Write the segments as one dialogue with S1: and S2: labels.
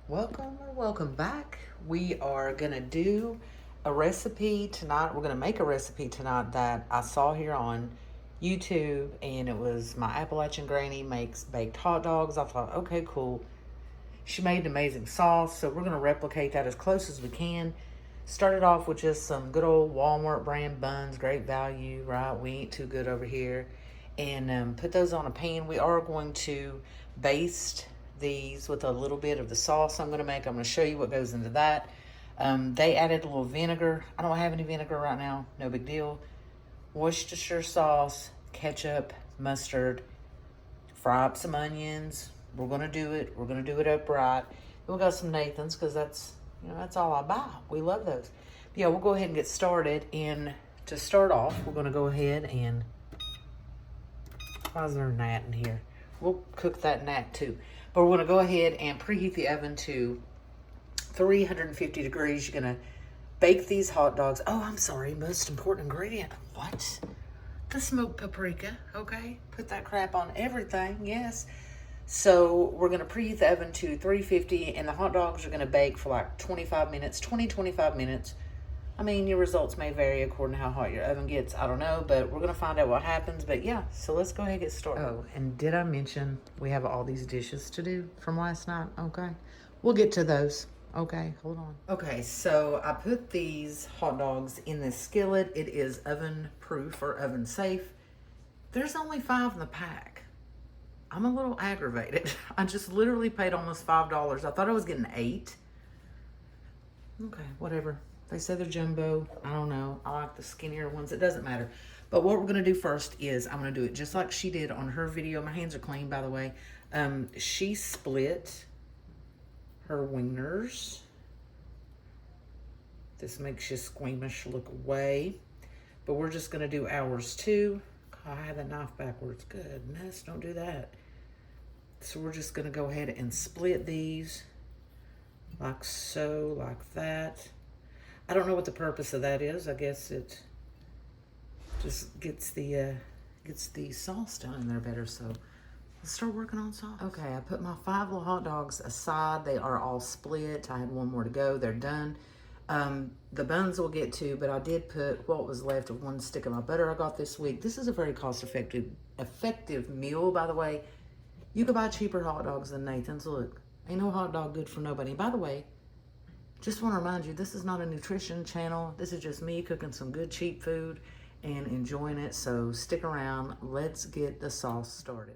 S1: Welcome or welcome back. We are gonna do a recipe tonight. We're gonna make a recipe tonight that I saw here on YouTube, and it was my Appalachian Granny makes baked hot dogs. I thought, okay, cool. She made an amazing sauce, so we're gonna replicate that as close as we can. Started off with just some good old Walmart brand buns, great value, right? We ain't too good over here. And put those on a pan. We are going to baste these with a little bit of the sauce I'm going to make. I'm going to show you what goes into that. They added a little vinegar. I don't have any vinegar right now. No big deal. Worcestershire sauce, ketchup, mustard. Fry up some onions. We're going to do it. We're going to do it upright. Then we got some Nathan's because that's all I buy. We love those. But yeah, we'll go ahead and get started. And to start off, we're going to go ahead and... Why is there a gnat in here? We'll cook that gnat too. But we're going to go ahead and preheat the oven to 350 degrees. You're going to bake these hot dogs. Oh, I'm sorry. Most important ingredient. What? The smoked paprika. Okay. Put that crap on everything. Yes. So we're going to preheat the oven to 350, and the hot dogs are going to bake for like 25 minutes, 25 minutes. I mean, your results may vary according to how hot your oven gets. I don't know, but we're going to find out what happens. But yeah, so let's go ahead and get started. Oh, and did I mention we have all these dishes to do from last night? Okay. We'll get to those. Okay, hold on. Okay, so I put these hot dogs in this skillet. It is oven proof or oven safe. There's only 5 in the pack. I'm a little aggravated. I just literally paid almost $5. I thought I was getting 8. Okay, whatever. They say they're jumbo. I don't know. I like the skinnier ones. It doesn't matter. But what we're going to do first is I'm going to do it just like she did on her video. My hands are clean, by the way. She split her wieners. This makes you squeamish look away. But we're just going to do ours too. God, I had the knife backwards. Goodness, don't do that. So we're just going to go ahead and split these like so, like that. I don't know what the purpose of that is. I guess it just gets the sauce down in there better. So let's start working on sauce. Okay, I put my 5 little hot dogs aside. They are all split. I had one more to go. They're done. The buns we'll get to, but I did put what was left of 1 stick of my butter I got this week. This is a very cost-effective meal, by the way. You could buy cheaper hot dogs than Nathan's. Look, ain't no hot dog good for nobody. And by the way, just want to remind you, this is not a nutrition channel. This is just me cooking some good cheap food and enjoying it. So stick around. Let's get the sauce started.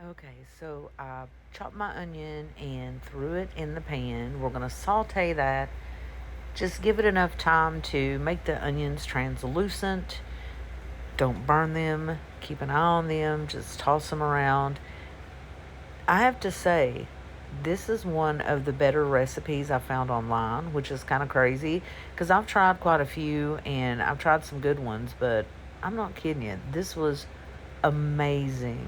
S1: Okay, so I chopped my onion and threw it in the pan. We're going to saute that. Just give it enough time to make the onions translucent. Don't burn them. Keep an eye on them. Just toss them around. I have to say, this is one of the better recipes I found online, which is kind of crazy because I've tried quite a few and I've tried some good ones, but I'm not kidding you. This was amazing.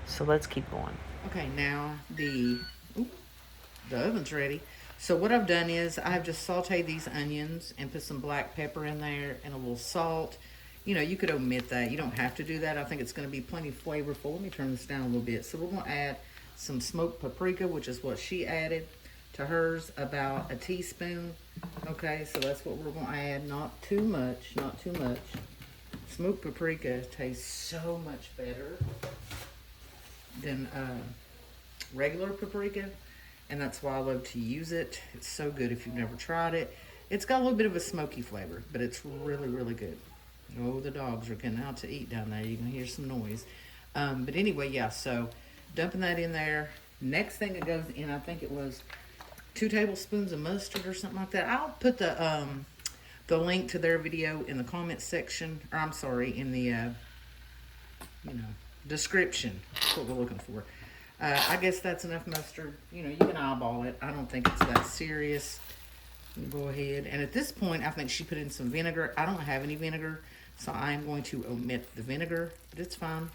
S1: So let's keep going. Okay, now the oven's ready. So what I've done is I've just sauteed these onions and put some black pepper in there and a little salt. You know, you could omit that. You don't have to do that. I think it's going to be plenty flavorful. Let me turn this down a little bit. So we're going to add some smoked paprika, which is what she added to hers, about a teaspoon. Okay, so that's what we're going to add. Not too much, not too much. Smoked paprika tastes so much better than regular paprika, and that's why I love to use it. It's so good if you've never tried it. It's got a little bit of a smoky flavor, but it's really, really good. Oh, the dogs are getting out to eat down there. You can hear some noise. But anyway, yeah, so dumping that in there. Next thing that goes in, I think it was 2 tablespoons of mustard or something like that. I'll put the link to their video in the comments section, or I'm sorry, in the description. That's what we're looking for. I guess that's enough mustard. You know, you can eyeball it. I don't think it's that serious. Go ahead. And at this point, I think she put in some vinegar. I don't have any vinegar, so I am going to omit the vinegar, but it's fine.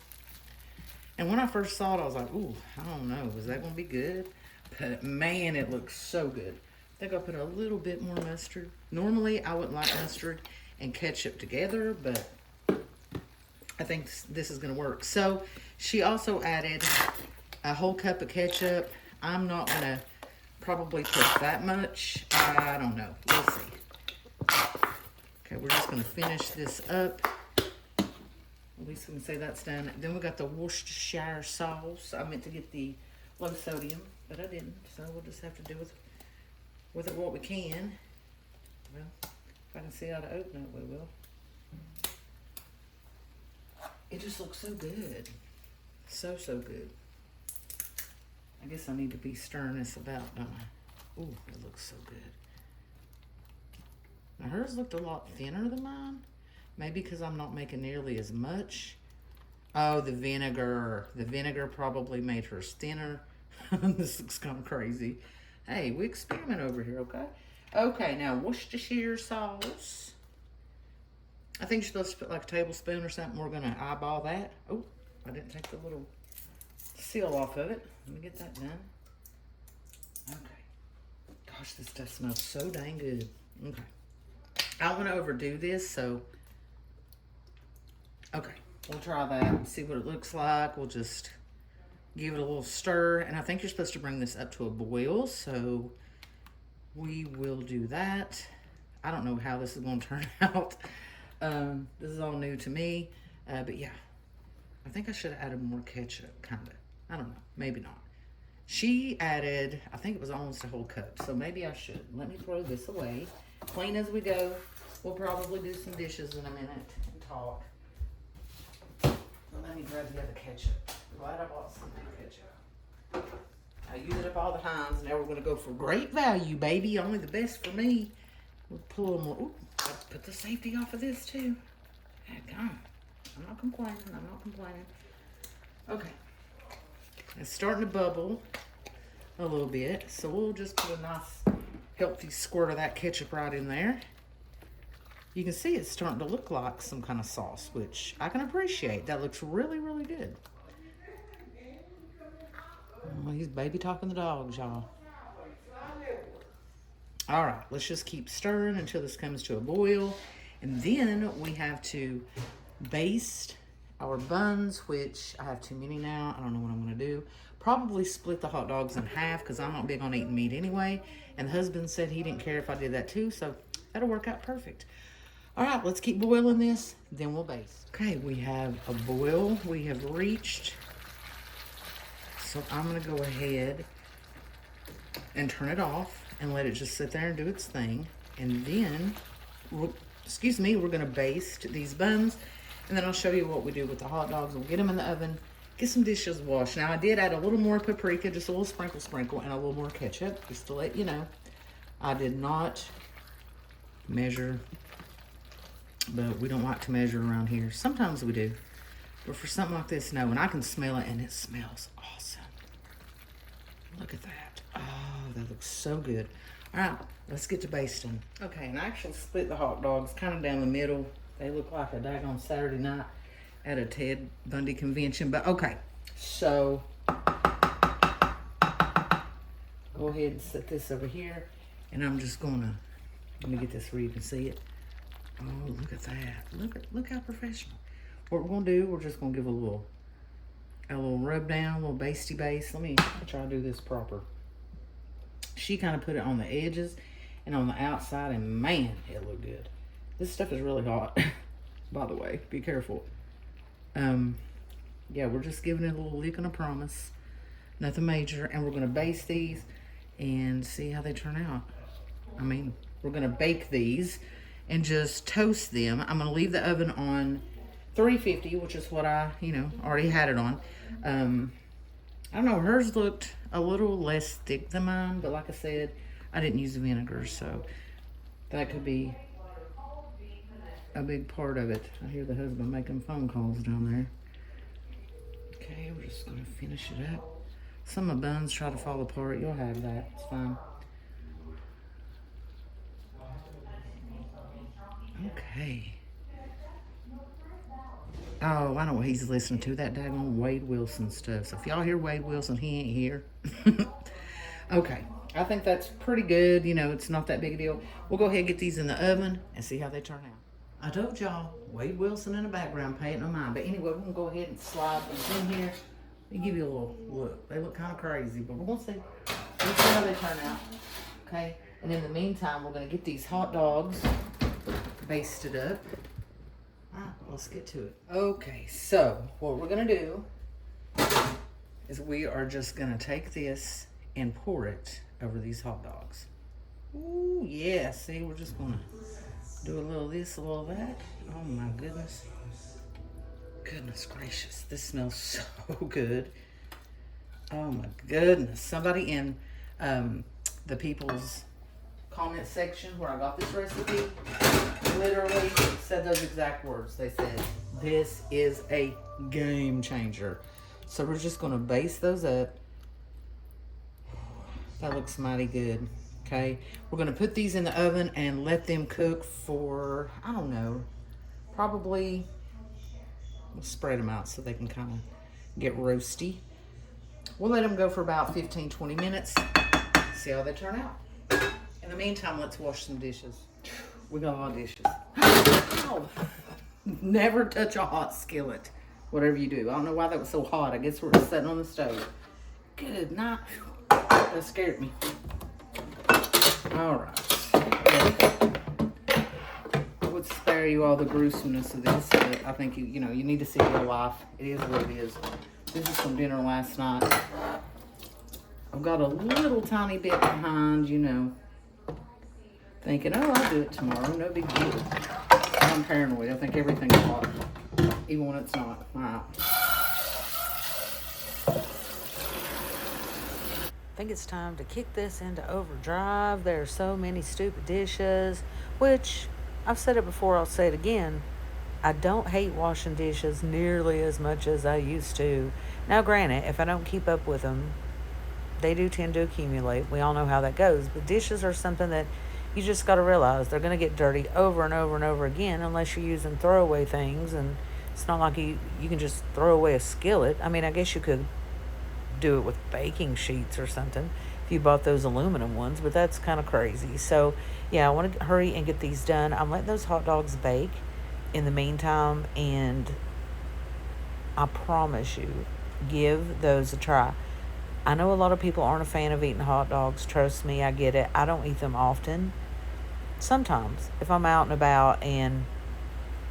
S1: And when I first saw it, I was like, ooh, I don't know. Is that going to be good? But man, it looks so good. I think I'll put a little bit more mustard. Normally, I wouldn't like mustard and ketchup together, but I think this is going to work. So she also added a whole cup of ketchup. I'm not going to probably put that much. I don't know. We'll see. Okay, we're just going to finish this up. At least we can say that's done. Then we got the Worcestershire sauce. I meant to get the low sodium, but I didn't. So we'll just have to do with it what we can. Well, if I can see how to open it, we will. It just looks so good. So good. I guess I need to be stirring this about, don't I? Ooh, it looks so good. Now hers looked a lot thinner than mine. Maybe because I'm not making nearly as much. Oh, the vinegar. The vinegar probably made hers thinner. This looks kind of crazy. Hey, we experiment over here, okay? Okay, now Worcestershire sauce. I think you're supposed to put like a tablespoon or something. We're going to eyeball that. Oh, I didn't take the little seal off of it. Let me get that done. Okay. Gosh, this stuff smells so dang good. Okay. I don't want to overdo this, so... Okay, we'll try that, see what it looks like. We'll just give it a little stir. And I think you're supposed to bring this up to a boil, so we will do that. I don't know how this is going to turn out. This is all new to me, but yeah. I think I should have added more ketchup, kind of. I don't know, maybe not. She added, I think it was almost a whole cup, so maybe I should. Let me throw this away. Clean as we go. We'll probably do some dishes in a minute and talk. Let me grab the other ketchup. Glad I bought some new ketchup. I use it up all the times. Now we're going to go for great value, baby. Only the best for me. We'll pull a little more. Ooh, I'll put the safety off of this too. Heck on. I'm not complaining. I'm not complaining. Okay. It's starting to bubble a little bit. So we'll just put a nice healthy squirt of that ketchup right in there. You can see it's starting to look like some kind of sauce, which I can appreciate. That looks really, really good. Oh, he's baby talking the dogs, y'all. All right, let's just keep stirring until this comes to a boil. And then we have to baste our buns, which I have too many now. I don't know what I'm going to do. Probably split the hot dogs in half because I'm not big on eating meat anyway. And the husband said he didn't care if I did that too, so that'll work out perfect. All right, let's keep boiling this, then we'll baste. Okay, we have a boil we have reached. So I'm gonna go ahead and turn it off and let it just sit there and do its thing. And then, we're gonna baste these buns, and then I'll show you what we do with the hot dogs. We'll get them in the oven, get some dishes washed. Now I did add a little more paprika, just a little sprinkle, and a little more ketchup, just to let you know. I did not measure, but we don't like to measure around here. Sometimes we do, but for something like this, no. And I can smell it, and it smells awesome. Look at that. Oh, that looks so good. All right, let's get to basting. Okay, and I actually split the hot dogs kind of down the middle. They look like a daggone Saturday night at a Ted Bundy convention, but okay. So, go ahead and set this over here, and I'm just gonna, let me get this where you can see it. Oh, look at that. Look how professional. What we're gonna do, we're just gonna give a little rub down, a little basty base. Let me try to do this proper. She kind of put it on the edges and on the outside, and man, it looked good. This stuff is really hot, by the way. Be careful. Yeah, we're just giving it a little lick and a promise. Nothing major, and we're gonna baste these and see how they turn out. I mean, we're gonna bake these and just toast them. I'm gonna leave the oven on 350, which is what I, already had it on. I don't know, hers looked a little less thick than mine, but like I said, I didn't use vinegar, so that could be a big part of it. I hear the husband making phone calls down there. Okay, we're just gonna finish it up. Some of the buns try to fall apart. You'll have that, it's fine. Okay. Oh, I know what he's listening to. That daggone Wade Wilson stuff. So if y'all hear Wade Wilson, he ain't here. Okay. I think that's pretty good. It's not that big a deal. We'll go ahead and get these in the oven and see how they turn out. I told y'all, Wade Wilson in the background, pay it no mind. But anyway, we're going to go ahead and slide these in here. Let me give you a little look. They look kind of crazy, but we're going to see. Let's see how they turn out. Okay? And in the meantime, we're going to get these hot dogs basted up. Let's get to it. Okay, so what we're going to do is we are just going to take this and pour it over these hot dogs. Ooh, yeah. See, we're just going to do a little of this, a little of that. Oh, my goodness. Goodness gracious. This smells so good. Oh, my goodness. Somebody in the people's comment section where I got this recipe literally said those exact words. They said, this is a game changer. So we're just going to baste those up. That looks mighty good. Okay. We're going to put these in the oven and let them cook for, I don't know, probably, we'll spread them out so they can kind of get roasty. We'll let them go for about 15-20 minutes. See how they turn out. In the meantime, let's wash some dishes. We got a lot of dishes. Oh. Never touch a hot skillet, whatever you do. I don't know why that was so hot. I guess we're sitting on the stove. Good night. That scared me. All right. I would spare you all the gruesomeness of this, but I think you need to see real life. It is what it is. This is from dinner last night. I've got a little tiny bit behind, thinking, oh, I'll do it tomorrow. No big deal. I'm paranoid. I think everything's hot, even when it's not. All right. I think it's time to kick this into overdrive. There are so many stupid dishes, which I've said it before, I'll say it again. I don't hate washing dishes nearly as much as I used to. Now, granted, if I don't keep up with them, they do tend to accumulate. We all know how that goes. But dishes are something that you just got to realize they're going to get dirty over and over and over again unless you're using throwaway things. And it's not like you can just throw away a skillet. I mean, I guess you could do it with baking sheets or something if you bought those aluminum ones, but that's kind of crazy. So, yeah, I want to hurry and get these done. I'm letting those hot dogs bake in the meantime, and I promise you, give those a try. I know a lot of people aren't a fan of eating hot dogs. Trust me, I get it. I don't eat them often. Sometimes, if I'm out and about and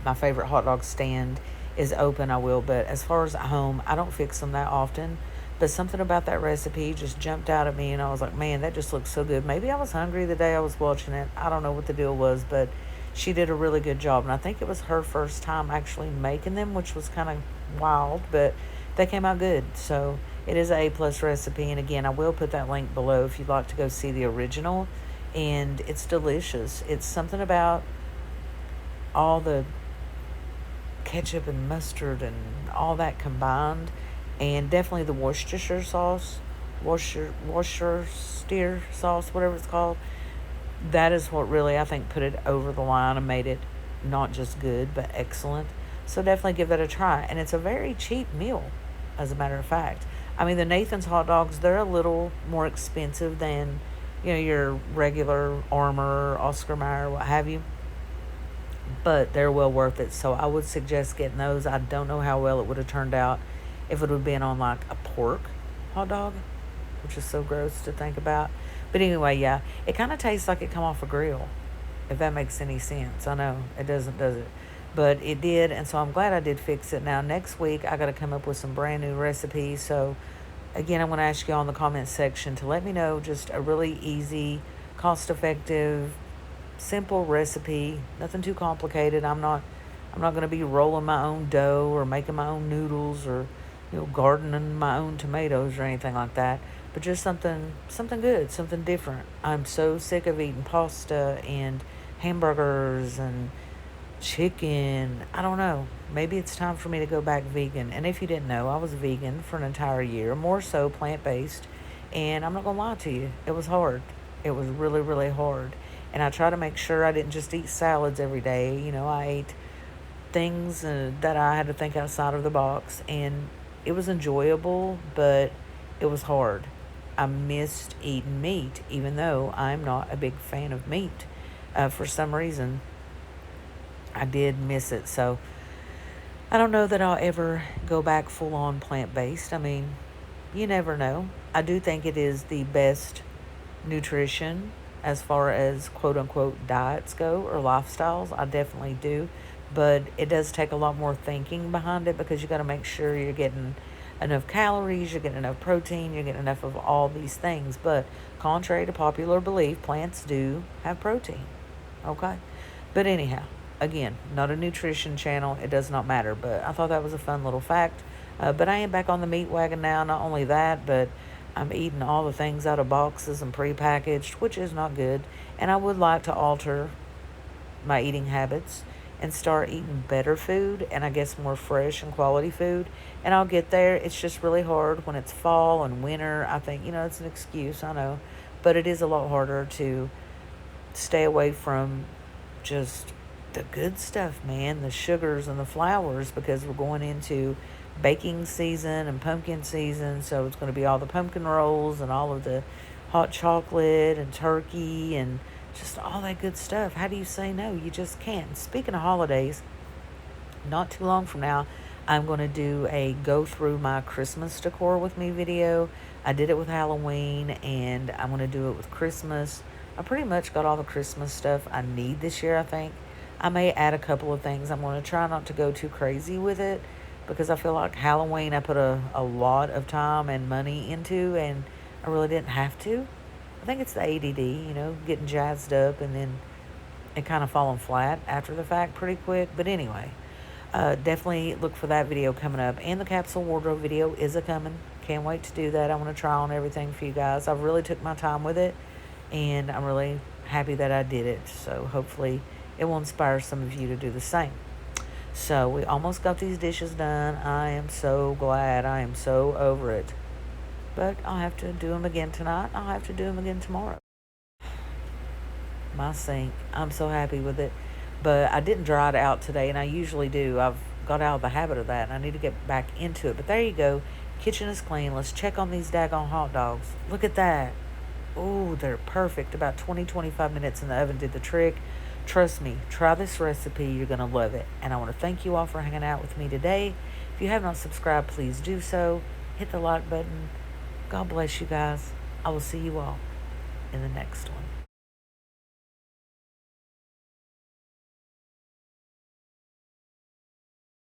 S1: my favorite hot dog stand is open, I will. But as far as at home, I don't fix them that often. But something about that recipe just jumped out at me, and I was like, man, that just looks so good. Maybe I was hungry the day I was watching it. I don't know what the deal was, but she did a really good job. And I think it was her first time actually making them, which was kind of wild, but they came out good. So it is an A+ recipe. And again, I will put that link below if you'd like to go see the original. And it's delicious. It's something about all the ketchup and mustard and all that combined. And definitely the Worcestershire sauce, Worcestershire sauce, whatever it's called. That is what really, I think, put it over the line and made it not just good, but excellent. So definitely give that a try. And it's a very cheap meal, as a matter of fact. I mean, the Nathan's hot dogs, they're a little more expensive than, your regular Armour, Oscar Mayer, what have you. But they're well worth it. So I would suggest getting those. I don't know how well it would have turned out if it would have been on like a pork hot dog, which is so gross to think about. But anyway, yeah, it kind of tastes like it come off a grill, if that makes any sense. I know it doesn't, does it? But it did, and so I'm glad I did fix it. Now, next week, I got to come up with some brand new recipes. So, again, I'm going to ask you all in the comments section to let me know just a really easy, cost-effective, simple recipe. Nothing too complicated. I'm not going to be rolling my own dough or making my own noodles or gardening my own tomatoes or anything like that. But just something good, something different. I'm so sick of eating pasta and hamburgers and chicken. I don't know. Maybe it's time for me to go back vegan. And if you didn't know, I was vegan for an entire year, more so plant-based. And I'm not going to lie to you, it was hard. It was really, really hard. And I try to make sure I didn't just eat salads every day. I ate things that I had to think outside of the box. And it was enjoyable, but it was hard. I missed eating meat, even though I'm not a big fan of meat. For some reason, I did miss it. So I don't know that I'll ever go back full-on plant-based. I mean, you never know. I do think it is the best nutrition as far as quote unquote diets go or lifestyles. I definitely do. But it does take a lot more thinking behind it because you got to make sure you're getting enough calories, you're getting enough protein, you're getting enough of all these things. But contrary to popular belief, plants do have protein. Okay? But anyhow, again, not a nutrition channel. It does not matter. But I thought that was a fun little fact. But I am back on the meat wagon now. Not only that, but I'm eating all the things out of boxes and prepackaged, which is not good. And I would like to alter my eating habits and start eating better food and I guess more fresh and quality food. And I'll get there. It's just really hard when it's fall and winter. I think, it's an excuse, I know. But it is a lot harder to stay away from just the good stuff, man, the sugars and the flours, because we're going into baking season and pumpkin season. So it's going to be all the pumpkin rolls and all of the hot chocolate and turkey and just all that good stuff. How do you say no? You just can't. Speaking of holidays, not too long from now, I'm going to do a go through my Christmas decor with me video. I did it with Halloween and I'm going to do it with Christmas. I pretty much got all the Christmas stuff I need this year, I think. I may add a couple of things. I'm going to try not to go too crazy with it because I feel like Halloween I put a lot of time and money into and I really didn't have to. I think it's the ADD, getting jazzed up and then it kind of falling flat after the fact pretty quick. But anyway, definitely look for that video coming up. And the capsule wardrobe video is a-coming. Can't wait to do that. I want to try on everything for you guys. I really took my time with it and I'm really happy that I did it. So hopefully it will inspire some of you to do the same. So we almost got these dishes done. I am so glad. I am so over it. But I'll have to do them again tonight. I'll have to do them again tomorrow. My sink. I'm so happy with it. But I didn't dry it out today, and I usually do. I've got out of the habit of that, and I need to get back into it. But there you go. Kitchen is clean. Let's check on these daggone hot dogs. Look at that. Oh, they're perfect. About 20-25 minutes in the oven did the trick. Trust me, try this recipe. You're going to love it. And I want to thank you all for hanging out with me today. If you have not subscribed, please do so. Hit the like button. God bless you guys. I will see you all in the next one.